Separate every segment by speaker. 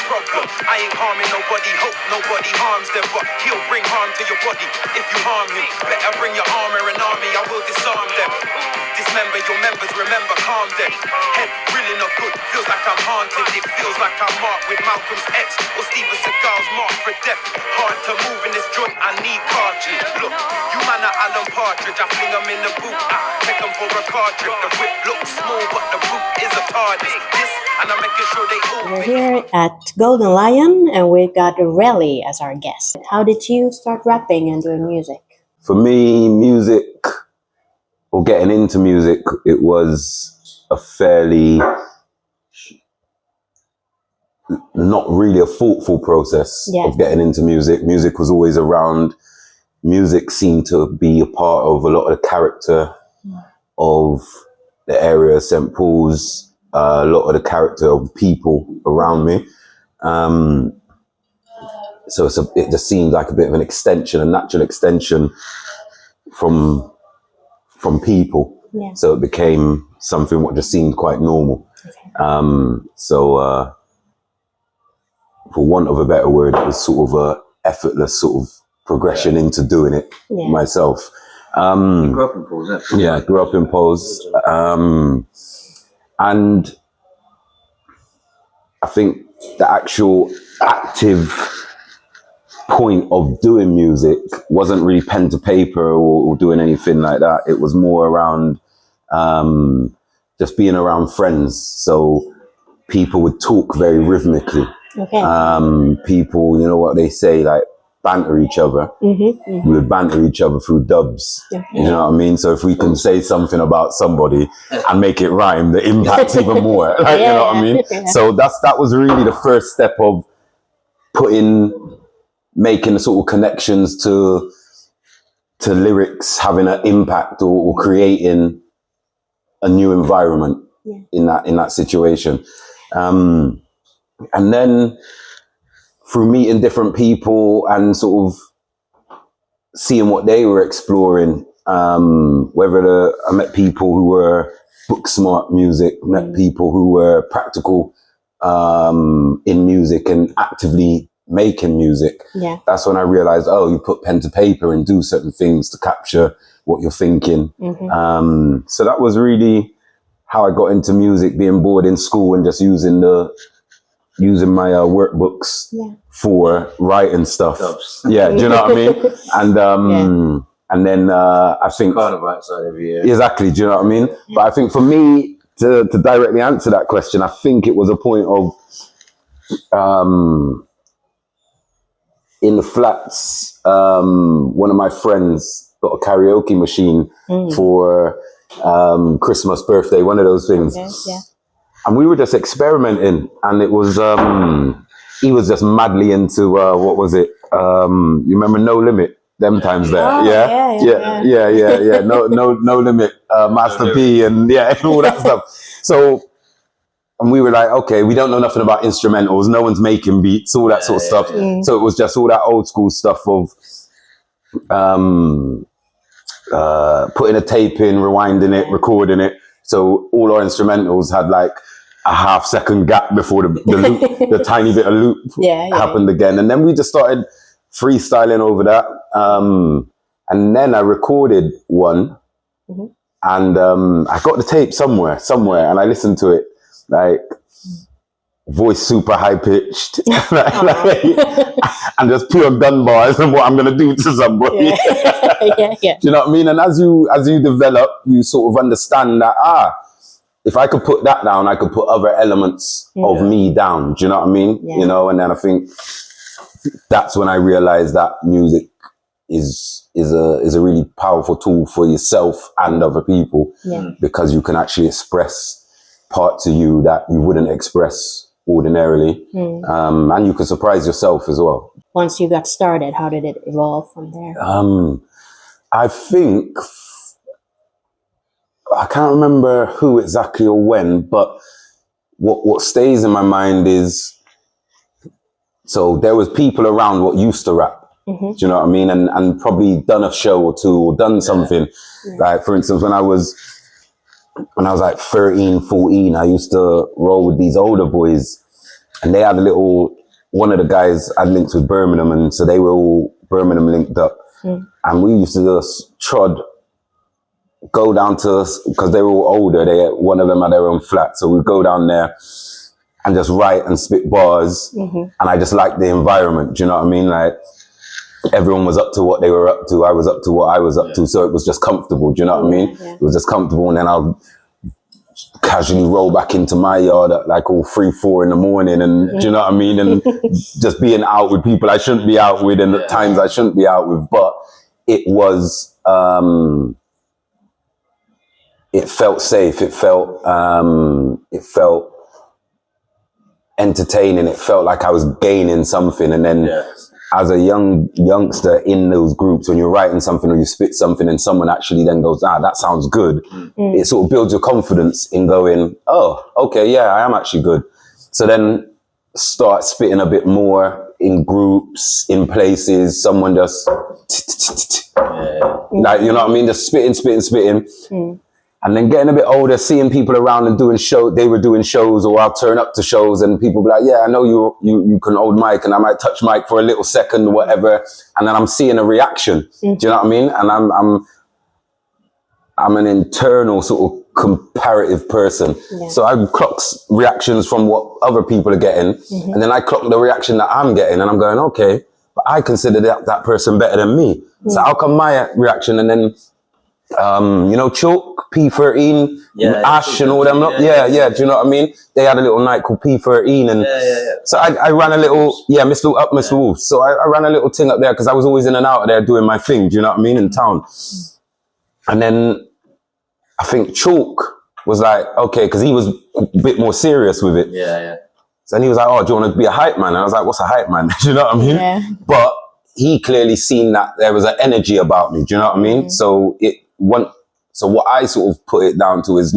Speaker 1: problem. I ain't harming nobody, hope nobody harms them, but he'll bring harm to your body if you harm him. Better bring your armor and army, I will disarm them. Dismember your members, remember, calm them. Head really not good, feels like I'm haunted. It feels like I'm marked with Malcolm's X or Steven Seagal's mark for death. Hard to move in this joint, I need cartridge. Look, you man are Alan Partridge, I fling them in the boot, I take them for a cartridge. The whip looks small, but the boot is a TARDIS. This, and I'm making sure they all.
Speaker 2: We're here at Golden Lion, and we got Relly as our guest. How did you start rapping and doing music?
Speaker 3: For me, music, or getting into music, it was a fairly, not really a thoughtful process of getting into music. Music was always around. Music seemed to be a part of a lot of the character of the area of St. Paul's, a lot of the character of people around me. So it just seemed like a bit of an extension, a natural extension from people. Yeah. So it became something what just seemed quite normal. Okay. So for want of a better word, it was sort of a effortless sort of progression into doing it myself.
Speaker 4: You grew up in Pose,
Speaker 3: yeah? I grew up in Pose. And I think the actual active point of doing music wasn't really pen to paper or doing anything like that. It was more around just being around friends. So people would talk very rhythmically. Okay. People, you know what they say, like banter each other. We would banter each other through dubs. You know what I mean? So if we can say something about somebody and make it rhyme, the impact's even more. Like, you know what I mean? So that was really the first step of making the sort of connections to lyrics, having an impact or creating a new environment in that situation. And then through meeting different people and sort of seeing what they were exploring, I met people who were book smart music, met people who were practical in music and actively making music. Yeah. That's when I realized, you put pen to paper and do certain things to capture what you're thinking. So that was really how I got into music, being bored in school and just using my workbooks for writing stuff. Yeah, do you know what I mean? And then I think
Speaker 4: Carnival outside every year.
Speaker 3: Exactly, do you know what I mean? But I think for me to directly answer that question, I think it was a point of in the flats, one of my friends got a karaoke machine for Christmas, birthday, one of those things. Okay, yeah. And we were just experimenting, and it was, he was just madly into, what was it? You remember No Limit? Them times there.
Speaker 2: Oh,
Speaker 3: yeah. No Limit, Master P and all that stuff. So, and we were like, okay, we don't know nothing about instrumentals. No one's making beats, all that sort of stuff. So it was just all that old school stuff of, putting a tape in, rewinding it, recording it. So all our instrumentals had like a half-second gap before the loop, the tiny bit of loop happened again. And then we just started freestyling over that. And then I recorded one and I got the tape somewhere and I listened to it, like voice super high pitched and just pure gun bars and what I'm going to do to somebody. Do you know what I mean? And as you develop, you sort of understand that, if I could put that down, I could put other elements of me down. Do you know what I mean? Yeah. You know, and then I think that's when I realized that music is a really powerful tool for yourself and other people, because you can actually express parts of you that you wouldn't express ordinarily, and you can surprise yourself as well.
Speaker 2: Once you got started, how did it evolve from there?
Speaker 3: I think, I can't remember who exactly or when, but what stays in my mind is, so there was people around what used to rap. Do you know what I mean? And probably done a show or two or done something. Like, for instance, when I was like 13, 14, I used to roll with these older boys, and they had a little one of the guys had links with Birmingham, and so they were all Birmingham linked up. And we used to just go down to, because they were all older, one of them had their own flat, so we'd go down there and just write and spit bars. And I just liked the environment, do you know what I mean? Like, everyone was up to what they were up to, I was up to what I was up to, so it was just comfortable, do you know what I mean? It was just comfortable, and then I'll casually roll back into my yard at like all 3-4 in the morning, and do you know what I mean? And just being out with people I shouldn't be out with, and at times I shouldn't be out with, but it was, it felt safe, it felt entertaining, it felt like I was gaining something. And then as a youngster in those groups, when you're writing something or you spit something and someone actually then goes, that sounds good, it sort of builds your confidence in going, oh, okay, yeah, I am actually good. So then start spitting a bit more in groups, in places, someone just like, you know what I mean, just spitting. And then getting a bit older, seeing people around and they were doing shows, or I'll turn up to shows and people be like, yeah, I know you can hold mic, and I might touch mic for a little second or whatever. And then I'm seeing a reaction. Do you know what I mean? And I'm an internal sort of comparative person. So I clock reactions from what other people are getting. And then I clock the reaction that I'm getting, and I'm going, okay, but I consider that person better than me. So how come my reaction? And then, Chalk, P13, Ash and all them. Do you know what I mean? They had a little night called P13, and so I ran a little, Mr. Wolf. So I ran a little thing up there because I was always in and out of there doing my thing, do you know what I mean, in town. And then I think Chalk was like, okay, because he was a bit more serious with it. So then he was like, oh, do you want to be a hype man? And I was like, what's a hype man? Do you know what I mean? But he clearly seen that there was an energy about me, do you know what I mean? So what I sort of put it down to is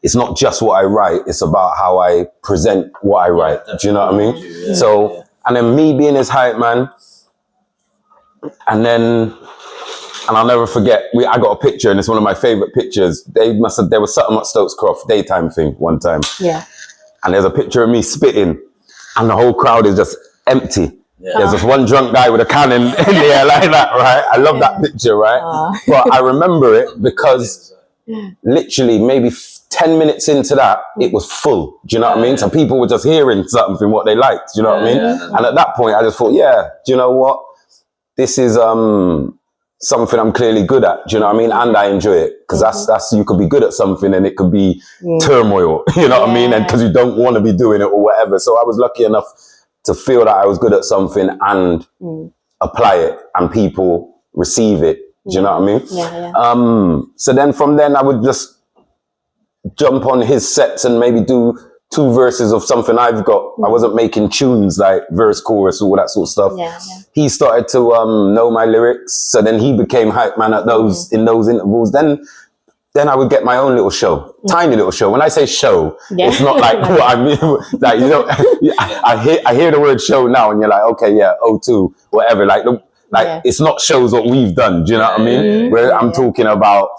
Speaker 3: it's not just what I write, it's about how I present what I write. Do you know what I mean? And then me being his hype man, and I'll never forget, I got a picture, and it's one of my favorite pictures. There was something at Stokes Croft, daytime thing one time. And there's a picture of me spitting, and the whole crowd is just empty. There's just one drunk guy with a can in the air like that, right? I love that picture, right? But I remember it because literally maybe 10 minutes into that, it was full. Do you know what I mean? So people were just hearing something, what they liked. Do you know what I mean? And at that point, I just thought, do you know what? This is something I'm clearly good at. Do you know what I mean? And I enjoy it, because that's you could be good at something and it could be turmoil. You know what I mean? And because you don't want to be doing it or whatever. So I was lucky enough to feel that I was good at something and apply it, and people receive it. Do you know what I mean? So then from then I would just jump on his sets and maybe do 2 verses of something I've got. I wasn't making tunes like verse, chorus, all that sort of stuff. He started to know my lyrics, so then he became hype man at those in those intervals. Then I would get my own little show, tiny little show. When I say show, it's not like what I mean. Like, I hear the word show now, and you're like, okay, O2, whatever. It's not shows what we've done. Do you know what I mean? Where I'm talking about,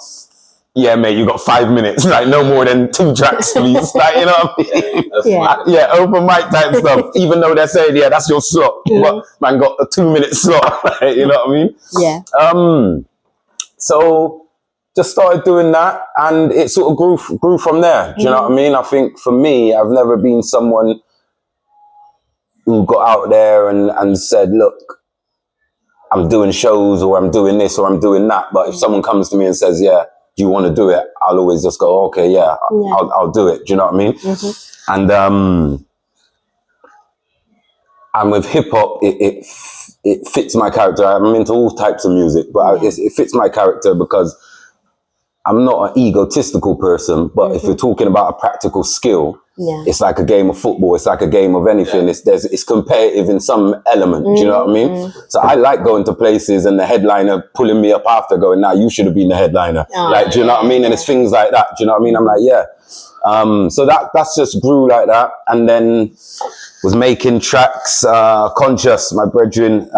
Speaker 3: mate, you got 5 minutes, like no more than 2 tracks, please. Like, you know what I mean? Open mic type stuff. Even though they're saying, that's your slot, but man got a 2-minute slot. You know what I mean? So just started doing that, and it sort of grew from there. Do you know what I mean? I think for me, I've never been someone who got out there and said, look, I'm doing shows, or I'm doing this, or I'm doing that. But if someone comes to me and says, do you want to do it? I'll always just go, okay, I'll do it. Do you know what I mean? And with hip hop, it fits my character. I'm into all types of music, but it fits my character because I'm not an egotistical person, but if you're talking about a practical skill, it's like a game of football. It's like a game of anything. It's competitive in some element. Do you know what I mean? So I like going to places and the headliner pulling me up after, going, "Nah, you should have been the headliner." Do you know what I mean? And it's things like that. Do you know what I mean? I'm like, so that's just grew like that, and then was making tracks. Conscious, my brethren,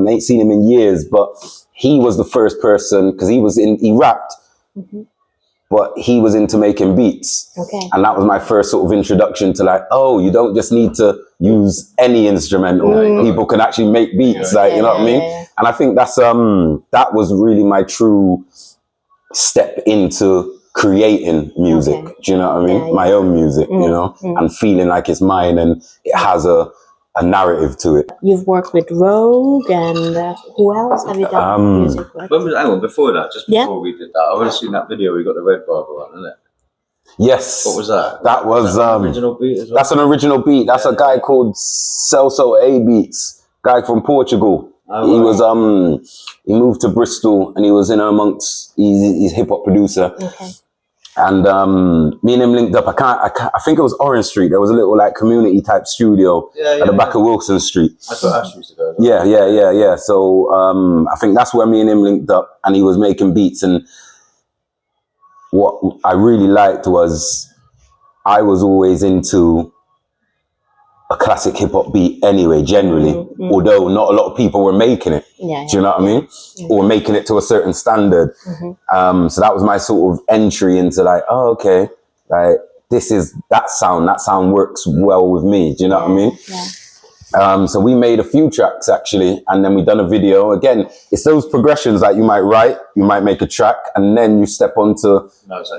Speaker 3: ain't seen him in years, but he was the first person, because he rapped. but he was into making beats.
Speaker 2: Okay.
Speaker 3: And that was my first sort of introduction to like, oh, you don't just need to use any instrumental. People can actually make beats, like, you know what I mean?
Speaker 2: Yeah.
Speaker 3: And I think that's that was really my true step into creating music.
Speaker 2: Okay.
Speaker 3: Do you know what I mean?
Speaker 2: Yeah.
Speaker 3: My own music, you know, and feeling like it's mine and it has a narrative to it.
Speaker 2: You've worked with Rogue and who else have you done music with?
Speaker 4: When was, hang on, before that, just before we did that, I would have seen that video we got the Red Barber on, isn't it?
Speaker 3: Yes.
Speaker 4: What was that?
Speaker 3: That was
Speaker 4: an original beat as well?
Speaker 3: That's an original beat. That's a guy called Celso A Beats, guy from Portugal.
Speaker 4: Oh,
Speaker 3: he was he moved to Bristol and he was in amongst he's hip hop producer.
Speaker 2: Okay.
Speaker 3: And me and him linked up. I think it was Orange Street. There was a little like community type studio at the back of Wilson Street.
Speaker 4: That's what Ash used to go.
Speaker 3: Yeah. So I think that's where me and him linked up, and he was making beats. And what I really liked was I was always into a classic hip hop beat anyway, generally, although not a lot of people were making it.
Speaker 2: Yeah.
Speaker 3: Do you know what I mean? Or making it to a certain standard. So that was my sort of entry into like, oh, okay, like that sound works well with me. Do you know what I mean?
Speaker 2: Yeah.
Speaker 3: So we made a few tracks actually, and then we done a video. Again, it's those progressions that you might write, you might make a track, and then you step onto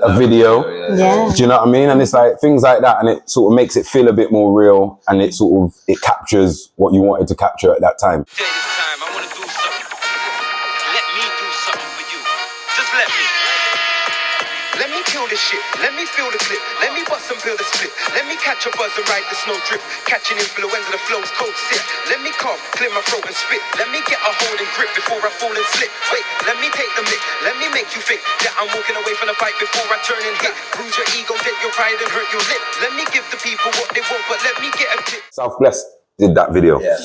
Speaker 3: a video.
Speaker 2: Yeah.
Speaker 3: Do you know what I mean? And it's like things like that, and it sort of makes it feel a bit more real, and it captures what you wanted to capture at that time.
Speaker 1: This time I want to do something. Let me do something for you. Just let me. Let me kill this shit. Let me feel the clip. Let me bust and build a split. Let me catch a buzz and ride the snow drip. Catching influenza, the flow's cold sip. Let me cough, clear my throat and spit. Let me get a hold and grip before I fall and slip. Wait, let me take the mic. Let me make you think that I'm walking away from the fight before I turn and hit. Bruise your ego, dent your pride and hurt your lip. Let me give the people what they want, but let me get a tip.
Speaker 3: South Blessed did that video.
Speaker 4: Yeah.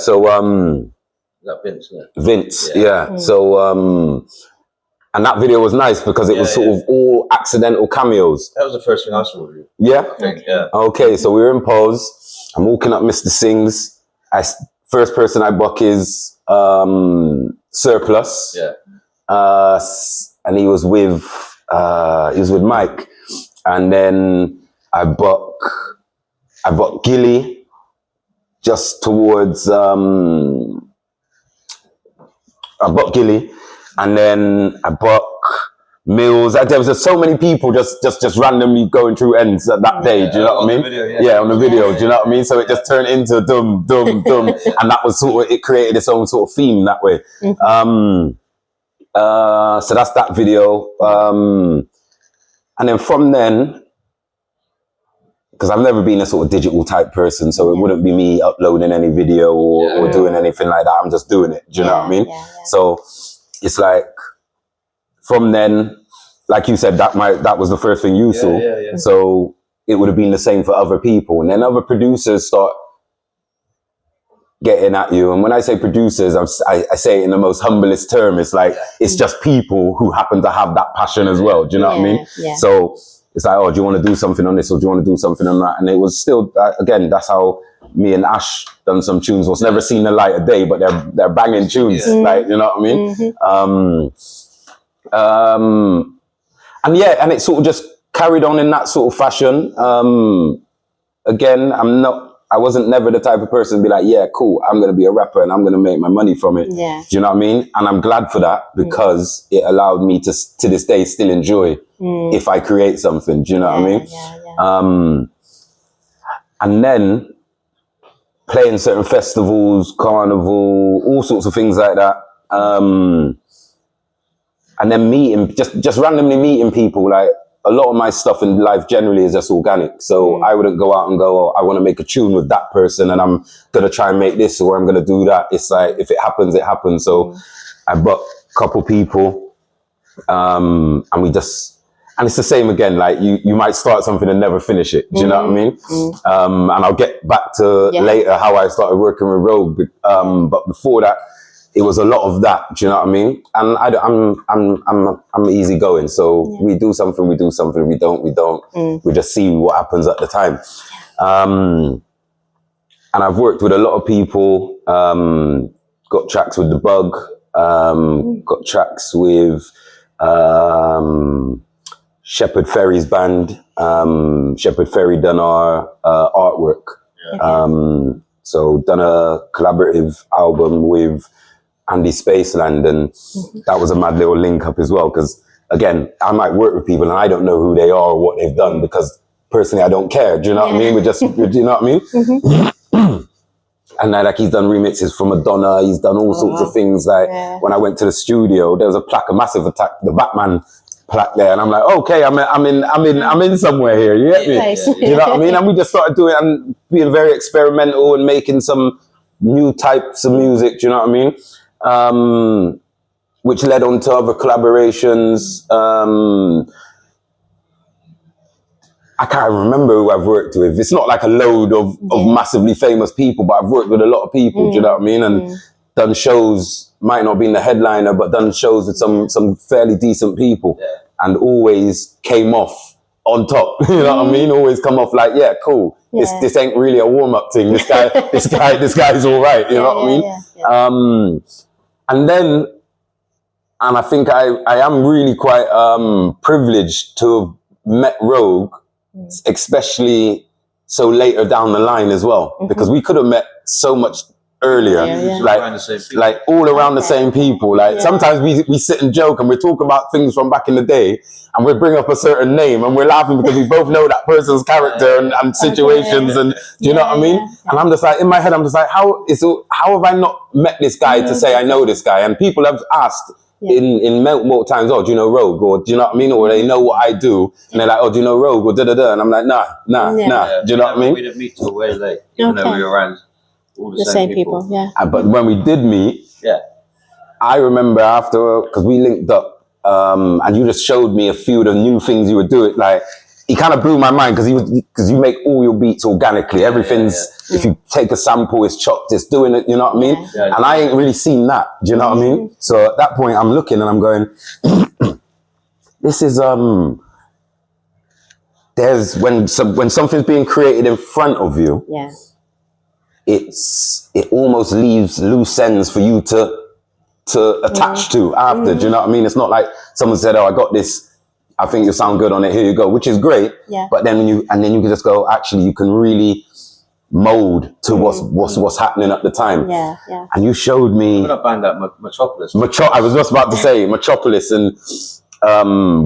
Speaker 3: So
Speaker 4: Is that Vince, isn't it?
Speaker 3: Vince, yeah. So and that video was nice because it was sort of all accidental cameos.
Speaker 4: That was the first thing I saw of you.
Speaker 3: Yeah?
Speaker 4: I think, yeah.
Speaker 3: Okay, so we were in pose. I'm walking up Mr. Singh's. First person I buck is Surplus.
Speaker 4: Yeah.
Speaker 3: And he was with Mike. And then I buck Gilly just towards I buck Gilly. And then I buck Mills. There was just so many people just randomly going through ends at that day. Do you know what I mean? On the video. Do you know what I mean? So it just turned into dum, and that was sort of, it created its own sort of theme that way. So that's that video. And then from then, because I've never been a sort of digital type person, so it wouldn't be me uploading any video or doing anything like that. I'm just doing it. Do you know what I mean? So it's like, from then, like you said, that was the first thing you saw. So it would have been the same for other people. And then other producers start getting at you. And when I say producers, I say it in the most humblest term. It's like, it's just people who happen to have that passion as well. Do you know what I mean?
Speaker 2: Yeah.
Speaker 3: So it's like, oh, do you want to do something on this, or do you want to do something on that? And it was still, again, that's how me and Ash done some tunes. What's never seen the light of day, but they're banging tunes. Like, you know what I mean? And it sort of just carried on in that sort of fashion. Again, I wasn't never the type of person to be like, yeah, cool, I'm going to be a rapper and I'm going to make my money from it.
Speaker 2: Yeah.
Speaker 3: Do you know what I mean? And I'm glad for that, because it allowed me to this day still enjoy if I create something. Do you know what I mean?
Speaker 2: Yeah.
Speaker 3: And then playing certain festivals, carnival, all sorts of things like that. And then meeting, just randomly meeting people. Like, a lot of my stuff in life generally is just organic. So I wouldn't go out and go, oh, I want to make a tune with that person and I'm going to try and make this, or I'm going to do that. It's like, if it happens, it happens. So I brought a couple people and it's the same again. Like, you might start something and never finish it. Do you know what I mean? And I'll get back to later how I started working with Rogue. But before that, it was a lot of that. Do you know what I mean? And I'm easygoing. So we do something, we don't. We just see what happens at the time. And I've worked with a lot of people. Got tracks with The Bug. Got tracks with Shepherd Ferry's band. Shepherd Ferry done our artwork.
Speaker 2: Okay.
Speaker 3: So done a collaborative album with Andy Spaceland, and that was a mad little link up as well. Because again, I might work with people and I don't know who they are or what they've done, because personally I don't care. Do you know what I mean? We're just, do you know what I mean? And like he's done remixes for Madonna. He's done all sorts of things. Like when I went to the studio, there was a plaque, a massive attack, the Batman plaque there, and I'm like, okay, I'm in somewhere here. You get me?
Speaker 2: Nice.
Speaker 3: Do you know what I mean? And we just started doing and being very experimental and making some new types of music. Do you know what I mean? Which led on to other collaborations. I can't remember who I've worked with. It's not like a load of massively famous people, but I've worked with a lot of people. Do you know what I mean? And done shows, might not be in the headliner, but done shows with some fairly decent people, and always came off on top. You know what I mean? Always come off like, yeah, cool. This ain't really a warm up thing. This guy's all right. You know what I mean? And then, and I think I am really quite privileged to have met Rogue, especially so later down the line as well, because we could have met so much earlier, like all around the same people. Like sometimes we sit and joke and we talk about things from back in the day, and we bring up a certain name and we're laughing because we both know that person's character and situations, and do you know what I mean? And I'm just like, in my head, I'm just like, how have I not met this guy to say I know this guy? And people have asked in multiple times, oh, do you know Rogue? Or do you know what I mean? Or they know what I do, and they're like, oh, do you know Rogue? Or da-da-da. And I'm like, nah. Do you know what I mean?
Speaker 4: We didn't meet till way late, even though we were around all the same people.
Speaker 3: But when we did meet, I remember after, because we linked up, and you just showed me a few of the new things you were doing. Like, he kind of blew my mind, because you make all your beats organically. Everything's, if you take a sample, it's chopped, it's doing it, you know what I mean? And I ain't really seen that, do you know what I mean? So at that point, I'm looking and I'm going, this is, there's, when something's being created in front of you, it almost leaves loose ends for you to attach to after, do you know what I mean? It's not like someone said, oh, I got this, I think you sound good on it, here you go, which is great. But then you can just go, actually, you can really mold to what's happening at the time. And you showed me.
Speaker 4: We're not banned that Metropolis.
Speaker 3: I was just about to say Metropolis, and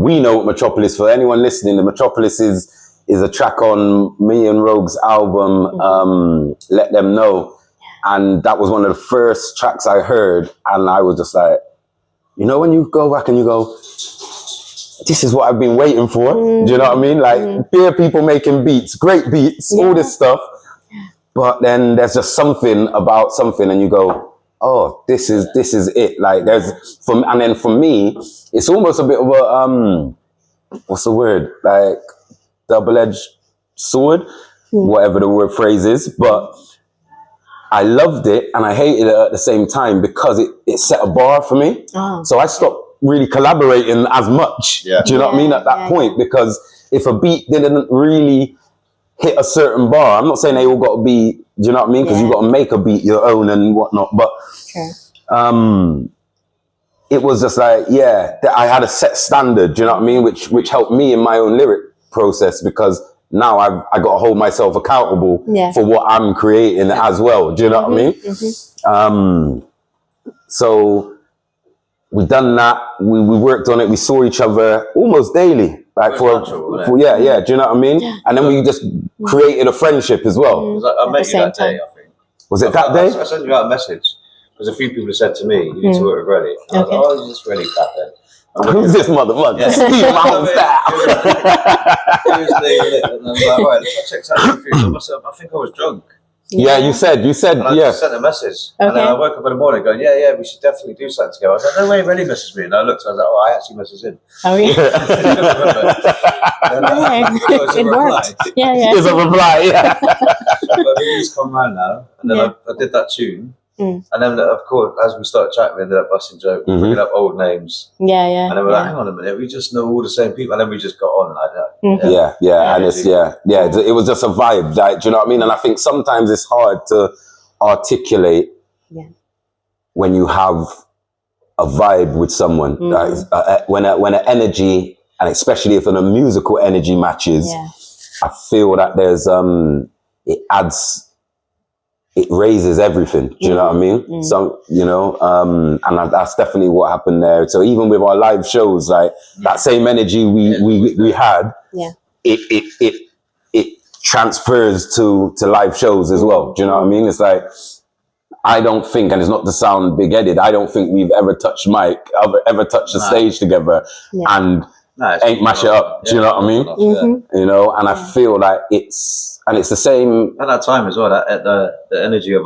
Speaker 3: we know what Metropolis, for anyone listening, the Metropolis is a track on me and Rogue's album, Let Them Know. And that was one of the first tracks I heard, and I was just like, you know, when you go back and you go, this is what I've been waiting for. Do you know what I mean? Like, bare people making beats, great beats, all this stuff. But then there's just something about something, and you go, oh, this is it. Like, and then for me, it's almost a bit of a, what's the word? Like, double-edged sword, whatever the word phrase is. But I loved it and I hated it at the same time, because it set a bar for me. So I stopped really collaborating as much. Do you know what I mean? At that point, because if a beat didn't really hit a certain bar, I'm not saying they all got to be, do you know what I mean? Because you got to make a beat your own and whatnot. But it was just like, I had a set standard, do you know what I mean? Which helped me in my own lyric process, because now I got to hold myself accountable for what I'm creating as well. Do you know what I mean? So we done that. We worked on it. We saw each other almost daily, like do you know what I mean? And then we just created a friendship as well.
Speaker 4: I met you that day, I think.
Speaker 3: Was it that day?
Speaker 4: I sent you out a message, because a few people have said to me, you need to work with Relly. I was like, oh, is this Relly back then?
Speaker 3: Who's this motherfucker? Steal my own style.
Speaker 4: And I was like, right, let's check out myself. I think I was drunk.
Speaker 3: You said,
Speaker 4: and I just sent a message. And then I woke up in the morning going, we should definitely do something together. I was like, no way, Relly messaged me. And I looked, I was like, oh, I actually messaged him.
Speaker 2: Oh, yeah. It worked.
Speaker 3: It's a reply,
Speaker 4: But he's come around now. And then I did that tune. And then, of course, as we started chatting, we ended up busting jokes, bringing up old names. And then we're like, hang on a minute, we just know all the same people. And then we just got on like that.
Speaker 3: And it's, it was just a vibe, like, do you know what I mean? And I think sometimes it's hard to articulate when you have a vibe with someone. When an energy and especially if the musical energy matches, I feel that there's it raises everything. Do you know what I mean? So, you know, and that's definitely what happened there. So even with our live shows, like that same energy we had, it transfers to live shows as well. Do you know what I mean? It's like, I don't think, and it's not to sound big-headed, I don't think we've ever touched ever touched the stage together and ain't mash it up. Do you know what I mean? You know, and I feel like it's the same
Speaker 4: at that time as well. That the energy of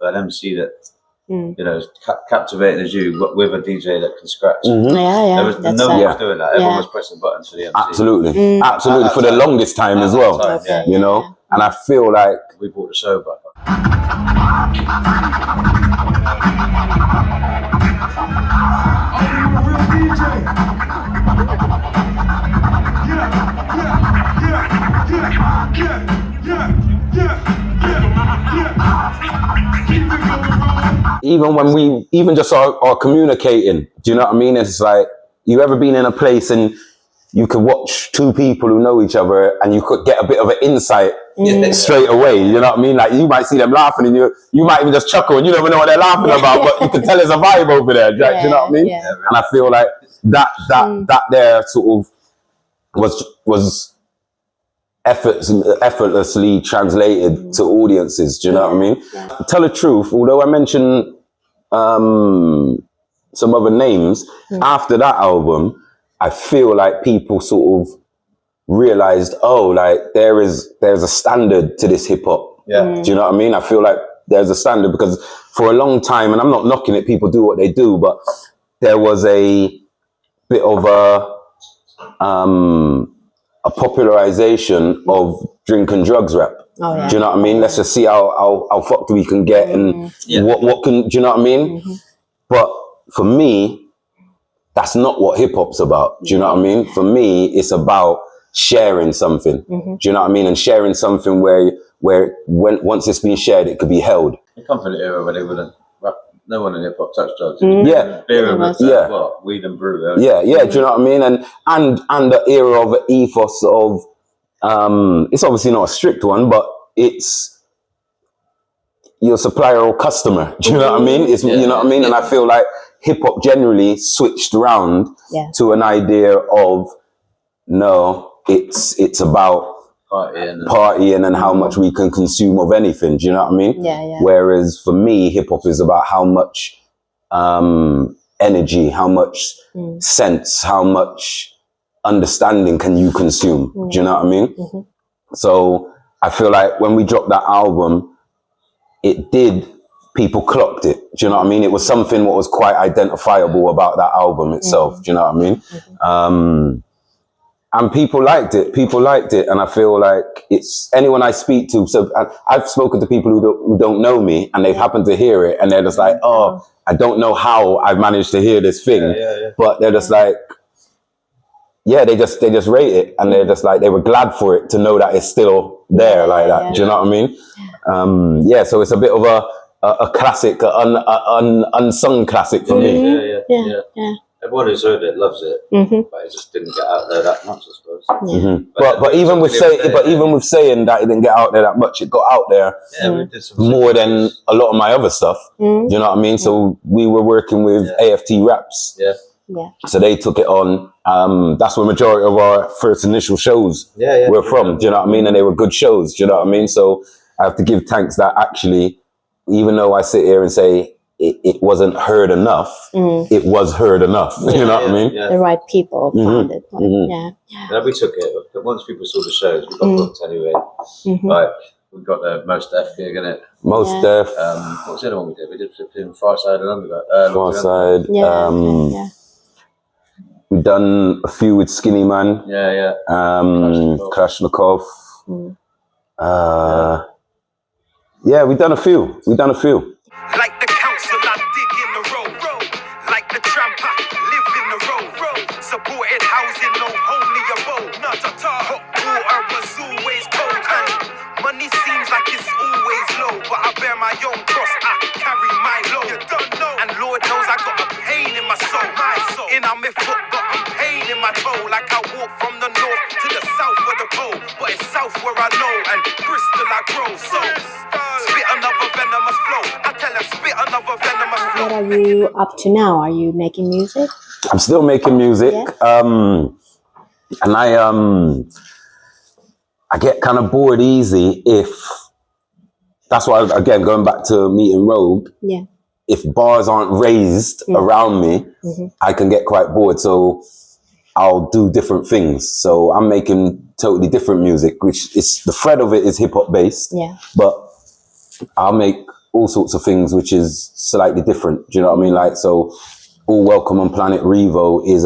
Speaker 4: an MC that you know is captivating as you with a DJ that can scratch.
Speaker 2: Yeah, yeah.
Speaker 4: No one was doing that. Everyone was pressing buttons for the MC.
Speaker 3: Absolutely, absolutely for the longest time as well. You know, and I feel like
Speaker 4: we brought the show back.
Speaker 3: even when we just are communicating, do you know what I mean? It's like, you ever been in a place and you could watch two people who know each other and you could get a bit of an insight straight away, you know what I mean? Like, you might see them laughing and you might even just chuckle and you never know what they're laughing about, but you can tell there's a vibe over there, do you know what I mean? Yeah. And I feel like that there sort of was effortlessly translated to audiences, do you know what I mean? Yeah. To tell the truth, although I mentioned some other names, after that album, I feel like people sort of realized, oh, like there's a standard to this hip hop. Yeah. Do you know what I mean? I feel like there's a standard, because for a long time, and I'm not knocking it, people do what they do, but there was a bit of a popularization of drink and drugs rap. Oh, yeah. Do you know what I mean? Let's just see how fucked we can get and what can, do you know what I mean? But for me, that's not what hip hop's about. Do you know what I mean? For me, it's about sharing something. Do you know what I mean? And sharing something where once it's been shared, it could be held.
Speaker 4: It come from the era where they wouldn't rap. No one in hip hop touched drugs. Beer and what? Weed and brew.
Speaker 3: Yeah. Do you know what I mean? And the era of ethos of it's obviously not a strict one, but it's your supplier or customer. Do you know what I mean? It's you know what I mean? And I feel like hip hop generally switched around to an idea of no, it's about partying and how much we can consume of anything. Do you know what I mean? Yeah. Whereas for me, hip hop is about how much energy, how much sense, how much understanding can you consume? Do you know what I mean? So I feel like when we dropped that album, people clocked it. Do you know what I mean? It was something what was quite identifiable about that album itself. Do you know what I mean? And people liked it. And I feel like it's anyone I speak to. So I've spoken to people who don't know me and they've happened to hear it and they're just like, oh, I don't know how I've managed to hear this thing. But they're just like, they just rate it, and they're just like, they were glad for it to know that it's still there like that. Do you know what I mean? So it's a bit of a classic, unsung classic for me.
Speaker 4: Yeah. Everyone who's heard it loves it, but it just didn't get out there that much, I suppose.
Speaker 3: But even with saying that it didn't get out there that much, it got out there more than a lot of my other stuff. Do you know what I mean? So we were working with AFT Raps. So they took it on. That's where majority of our first initial shows were from. Do you know what I mean? And they were good shows. Do you know what I mean? So I have to give thanks that actually, even though I sit here and say it wasn't heard enough, it was heard enough. You know what I mean?
Speaker 2: The right people found it.
Speaker 4: Yeah, we took it. But once people saw the shows, we got booked anyway. Like, we got the Most Def gig in it.
Speaker 3: Most Def.
Speaker 4: What was the other one we did? We did flipping Farside and Underground.
Speaker 3: Farside. We done a few with Skinny Man. Kalashnikov. We done a few.
Speaker 1: Like the council, I dig in the road. Like the tramp, I live in the road. Supported housing, no homely abode. Not a hot water was always cold. And money seems like it's always low. But I bear my own cross, I carry my load. You don't know. And Lord knows I got a pain in my soul. In my foot, but I'm pain in my toe. Like where I know, and Bristol I grow. So spit another venomous flow. I tell them spit another venomous flow.
Speaker 2: What are you up to now? Are you making music?
Speaker 3: I'm still making music.
Speaker 2: Yeah.
Speaker 3: And I get kind of bored easy if, that's why, again, going back to meeting Rogue,
Speaker 2: yeah.
Speaker 3: if bars aren't raised around me, I can get quite bored. So I'll do different things. So I'm making totally different music, which is, the thread of it is hip hop based, but I'll make all sorts of things which is slightly different. Do you know what I mean? Like, so All Welcome on Planet Revo is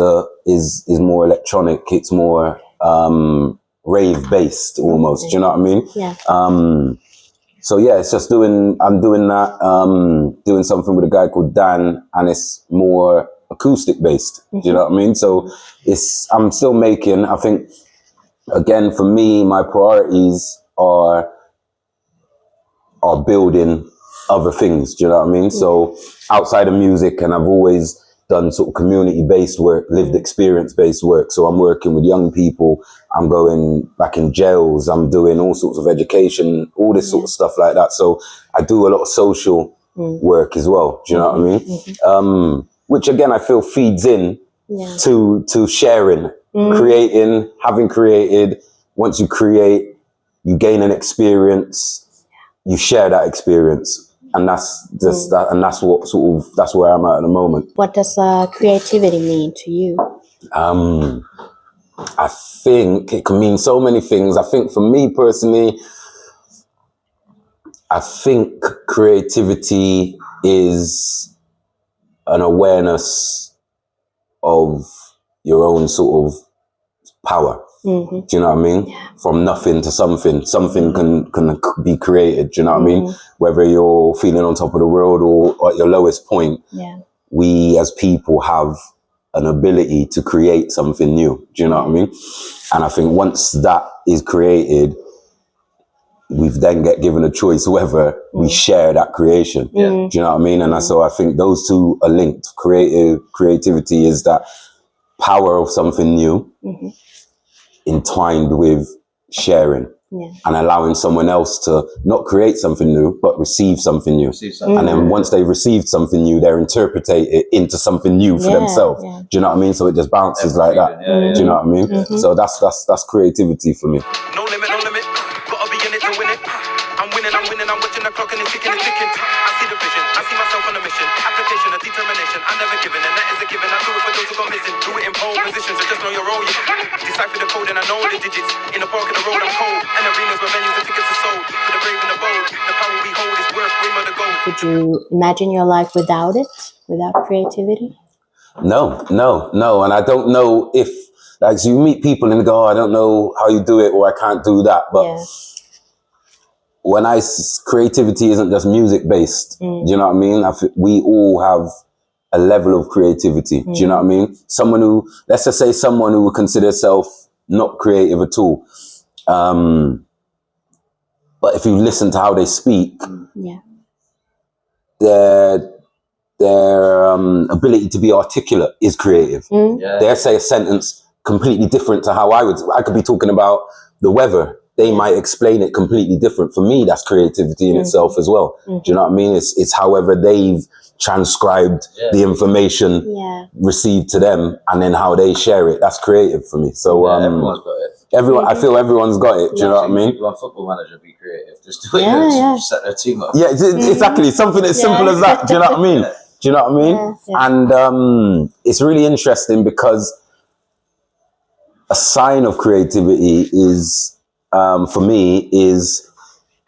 Speaker 3: more electronic. It's more rave based almost. Do you know what I mean?
Speaker 2: Yeah.
Speaker 3: So yeah, it's just I'm doing that, doing something with a guy called Dan, and it's more acoustic based. Do you know what I mean? So I'm still making, I think, again, for me, my priorities are building other things. Do you know what I mean? So outside of music, and I've always done sort of community-based work, lived experience-based work. So I'm working with young people. I'm going back in jails. I'm doing all sorts of education, all this sort of stuff like that. So I do a lot of social work as well. Do you know what I mean? Which again, I feel feeds in to sharing, creating, having created. Once you create, you gain an experience, you share that experience. And that's just that, and that's what that's where I'm at the moment.
Speaker 2: What does creativity mean to you?
Speaker 3: I think it can mean so many things. I think for me personally, I think creativity is an awareness of your own sort of power. Do you know what I mean? Yeah. From nothing to something can be created. Do you know what I mean? Whether you're feeling on top of the world or at your lowest point, we as people have an ability to create something new. Do you know what I mean? And I think once that is created, we've then get given a choice whether we share that creation. Do you know what I mean? And so I think those two are linked. Creativity is that power of something new entwined with sharing and allowing someone else to not create something new, but receive something new. And then once they've received something new, they're interpretate it into something new for themselves. Do you know what I mean? So it just bounces like that. Do you know what I mean? So that's creativity for me.
Speaker 1: No limit, gotta be in it to win it. I'm winning, I'm watching the clock and it's ticking, I see the vision, I see myself on a mission. Application of determination, I never given, and that is a given. I do it for those who go missing. Do it in pole positions, so just know your role. Decipher the code and I know the digits. In the park of the road, I'm cold. And arenas where venues and tickets are sold. For the brave and the bold, the power we hold is worth way more than gold.
Speaker 2: Could you imagine your life without it? Without creativity?
Speaker 3: No. And I don't know if, like, so you meet people and they go, oh, I don't know how you do it, or I can't do that. But when creativity isn't just music based, do you know what I mean? We all have a level of creativity. Do you know what I mean? Someone who, let's just say someone who would consider herself not creative at all. But if you listen to how they speak, their ability to be articulate is creative. They'll say a sentence completely different to how I could be talking about the weather. They might explain it completely different. For me, that's creativity in itself as well. Do you know what I mean? It's however they've transcribed the information received to them, and then how they share it. That's creative for me. So
Speaker 4: everyone's got it.
Speaker 3: I feel everyone's got it. Do you know what I mean?
Speaker 4: People on Football Manager be creative. Just do it. Set their team up.
Speaker 3: Yeah, exactly. Something as simple as that. Do you know what I mean? Do you know what I mean? And it's really interesting because a sign of creativity is, for me, is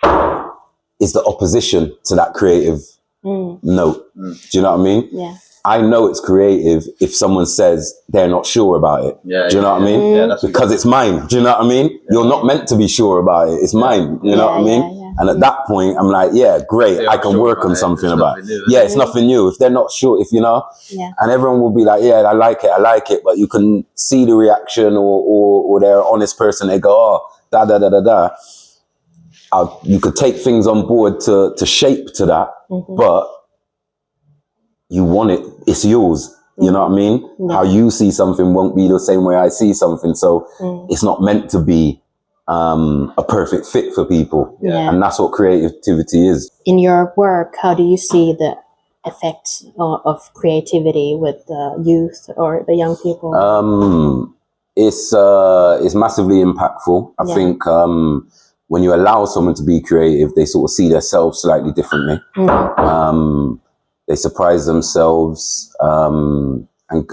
Speaker 3: the opposition to that creative note. Do you know what I mean?
Speaker 2: Yeah.
Speaker 3: I know it's creative if someone says they're not sure about it. Do you know what I mean?
Speaker 4: Yeah,
Speaker 3: because it's mine. Do you know what I mean? You're not meant to be sure about it. It's mine. You know what I mean? And at that point, I'm like, yeah, great. I can work on something about it. It's nothing new. If they're not sure, if you know, and everyone will be like, yeah, I like it. But you can see the reaction or they're an honest person. They go, oh, da. You could take things on board to shape to that, but you want it, it's yours. You know what I mean? How you see something won't be the same way I see something. So it's not meant to be a perfect fit for people.
Speaker 2: Yeah.
Speaker 3: And that's what creativity is.
Speaker 2: In your work, how do you see the effects of creativity with the youth or the young people?
Speaker 3: It's massively impactful. I think when you allow someone to be creative, they sort of see themselves slightly differently. They surprise themselves. And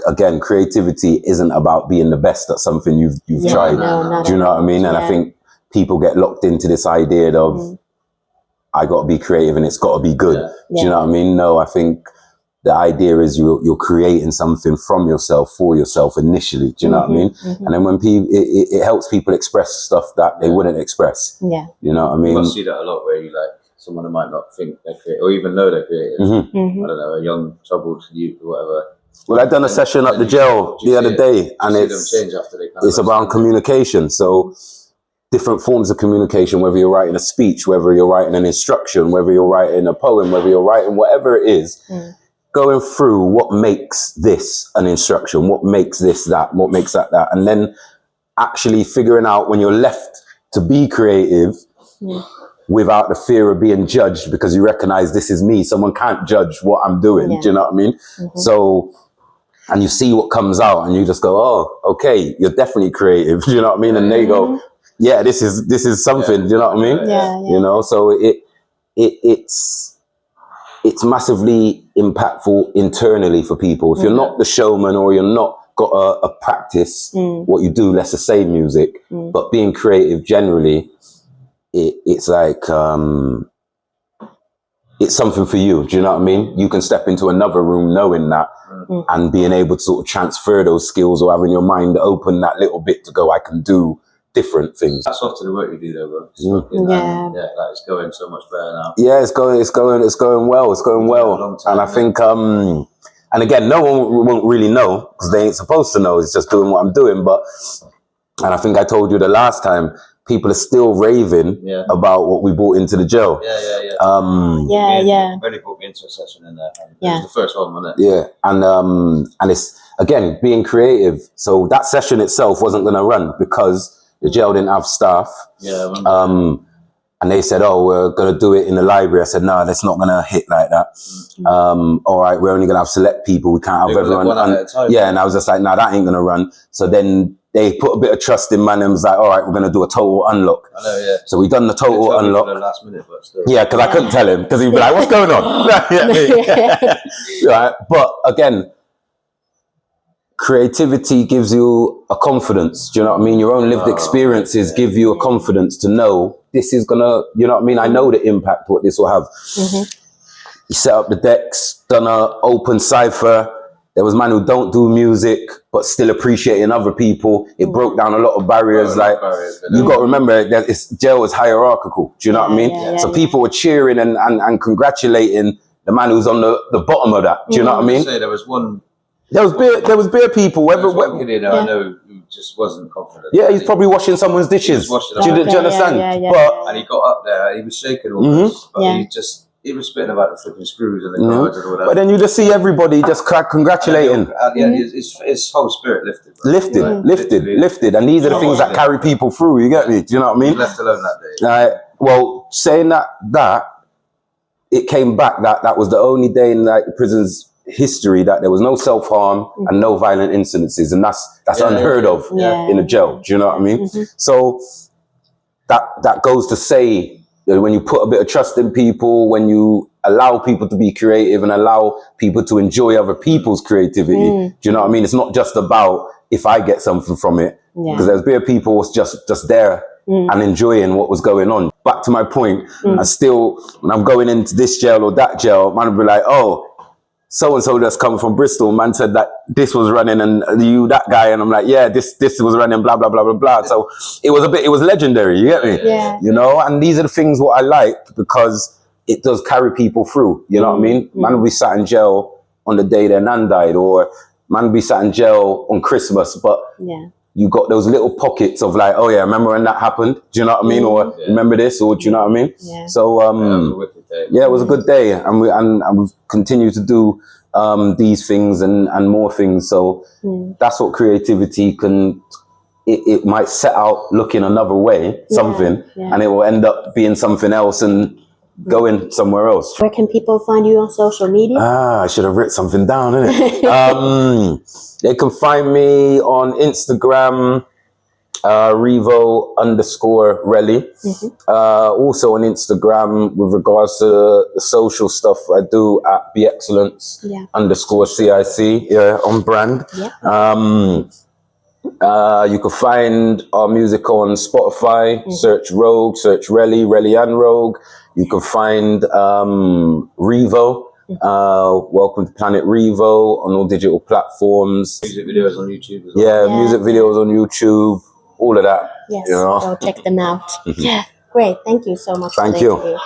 Speaker 3: again, creativity isn't about being the best at something you've tried.
Speaker 2: No,
Speaker 3: do you know what I mean? And I think people get locked into this idea of I got to be creative and it's got to be good. Do you know what I mean? No, I think the idea is you're creating something from yourself for yourself initially. Do you know what I mean? And then when people, it helps people express stuff that they wouldn't express.
Speaker 2: Yeah.
Speaker 3: You know what I mean?
Speaker 4: You must see that a lot where you like someone who might not think they're creative or even know they're creative. I don't know, a young troubled youth or whatever.
Speaker 3: Well, I've done a session at the jail the other day, and it's around communication. So different forms of communication, whether you're writing a speech, whether you're writing an instruction, whether you're writing a poem, whether you're writing whatever it is, going through what makes this an instruction, what makes this that, what makes that that, and then actually figuring out when you're left to be creative without the fear of being judged, because you recognize this is me. Someone can't judge what I'm doing. Do you know what I mean? So, and you see what comes out and you just go, oh, okay, you're definitely creative. Do you know what I mean? And they go, yeah, this is something. Do you know what I mean? You know, so it's massively impactful internally for people. If you're not the showman or you're not got a practice, what you do, let's just say music, but being creative generally, it's like, it's something for you. Do you know what I mean? You can step into another room knowing that and being able to sort of transfer those skills or having your mind open that little bit to go, I can do different things.
Speaker 4: That's often the work you do though, bro. Like it's going so much better now.
Speaker 3: Yeah, it's going well. It's going well. And I think, and again, no one won't really know because they ain't supposed to know. It's just doing what I'm doing. But, and I think I told you the last time, people are still raving about what we brought into the jail.
Speaker 4: Really brought me into a session in there. It was the first one, wasn't it?
Speaker 3: Yeah, and it's again being creative. So that session itself wasn't going to run because the jail didn't have staff. And they said, "Oh, we're going to do it in the library." I said, "No, that's not going to hit like that. All right, we're only going to have select people. We can't have everyone."
Speaker 4: One at a time.
Speaker 3: Yeah, and I was just like, "No, that ain't going to run." So then they put a bit of trust in man and was like, all right, we're going to do a total unlock.
Speaker 4: I know, yeah.
Speaker 3: So we done the total unlock.
Speaker 4: For the last minute, but still.
Speaker 3: Yeah, because I couldn't tell him because he'd be like, what's going on? Right. But again, creativity gives you a confidence. Do you know what I mean? Your own lived experiences give you a confidence to know this is going to, you know what I mean? I know the impact what this will have. You set up the decks, done a open cipher. There was man who don't do music, but still appreciating other people. It broke down a lot of barriers. You got to remember that jail is hierarchical. Do you know what I mean? So people were cheering and congratulating the man who's on the bottom of that. Do you know what I mean?
Speaker 4: There was one.
Speaker 3: There was beer people.
Speaker 4: There was one kid I know who just wasn't confident.
Speaker 3: Yeah, he's probably washing someone's dishes. Do you understand?
Speaker 2: But
Speaker 4: and he got up there. He was shaking all this, but he was spitting about the flipping screws and the cards and all that.
Speaker 3: But then you just see everybody just congratulating.
Speaker 4: At the end, his whole spirit lifted.
Speaker 3: Lifted. And these are the things that carry people through. You get me? Do you know what I mean?
Speaker 4: Left alone that day.
Speaker 3: Well, saying that it came back that was the only day in the prison's history that there was no self-harm and no violent incidences, and that's unheard of in a jail. Do you know what I mean? So that goes to say, when you put a bit of trust in people, when you allow people to be creative and allow people to enjoy other people's creativity, do you know what I mean? It's not just about if I get something from it, because there's been people just there and enjoying what was going on. Back to my point, I still, when I'm going into this jail or that jail, man will be like, oh, so-and-so that's come from Bristol, man said that this was running and you, that guy, and I'm like, yeah, this was running, blah, blah, blah, blah, blah. So it was legendary, you get me? You know, and these are the things what I like because it does carry people through, you know what I mean? Man will be sat in jail on the day their nan died, or man will be sat in jail on Christmas, but you got those little pockets of like, oh yeah, remember when that happened? Do you know what I mean? Or remember this, or do you know what I mean? So, it was a good day, and we've continued to do these things and more things. So that's what creativity can it might set out looking another way, something, and it will end up being something else and going somewhere else.
Speaker 2: Where can people find you on social media?
Speaker 3: I should have written something down, innit? They can find me on Instagram, Revo_Relly. Also on Instagram with regards to the social stuff I do at BExcellence_CIC, on brand. You can find our music on Spotify, search Rogue, search Relly, Relly and Rogue. You can find Revo, Welcome to Planet Revo, on all digital platforms.
Speaker 4: Music videos on YouTube as well.
Speaker 3: Music videos on YouTube, all of that.
Speaker 2: Yes, go check them out. Great, thank you so much.
Speaker 3: Thank you.